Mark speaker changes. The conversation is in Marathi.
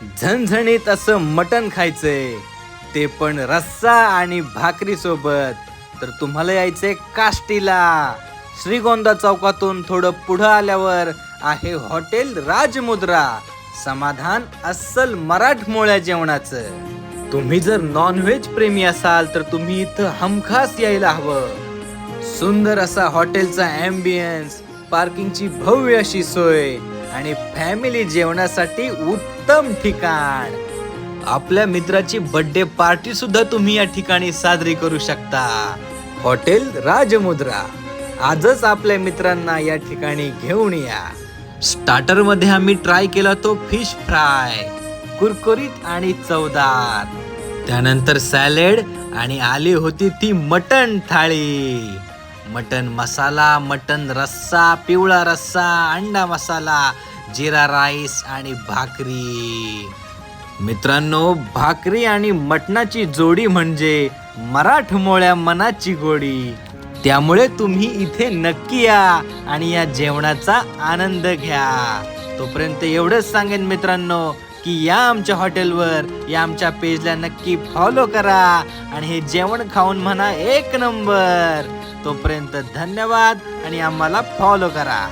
Speaker 1: झणझणीत असं मटण खायचंय, ते पण रस्सा आणि भाकरी सोबत, तर तुम्हाला यायचंय काष्टीला. श्रीगोंदा चौकातून थोडं पुढं आल्यावर आहे हॉटेल राजमुद्रा. समाधान अस्सल मराठमोळ्या जेवणाचं. तुम्ही जर नॉनव्हेज प्रेमी असाल तर तुम्ही इथं हमखास यायला हवं. सुंदर असा हॉटेलचा ॲम्बियन्स, पार्किंगची भव्य अशी सोय आणि फॅमिली जेवणासाठी उत्तम ठिकाण. आपल्या मित्राची बर्थडे पार्टी सुद्धा तुम्ही या ठिकाणी साजरी करू शकता. हॉटेल राजमुद्रा. आजच आपल्या मित्रांना या ठिकाणी घेऊन या. स्टार्टर मध्ये आम्ही ट्राय केला तो फिश फ्राय, कुरकुरीत आणि चवदार. त्यानंतर सॅलेड आणि आली होती ती मटण थाळी. मटण मसाला, मटण रस्सा, पिवळा रस्सा, अंडा मसाला, जिरा राईस आणि भाकरी. मित्रांनो, भाकरी आणि मटणाची जोडी म्हणजे मराठमोळ्या मनाची गोडी. त्यामुळे तुम्ही इथे नक्की या आणि या जेवणाचा आनंद घ्या. तोपर्यंत एवढंच सांगेन मित्रांनो की या आमच्या हॉटेलवर, या आमच्या पेजला नक्की फॉलो करा आणि हे जेवण खाऊन म्हणा एक नंबर. तोपर्यंत धन्यवाद आणि आम्हाला फॉलो करा.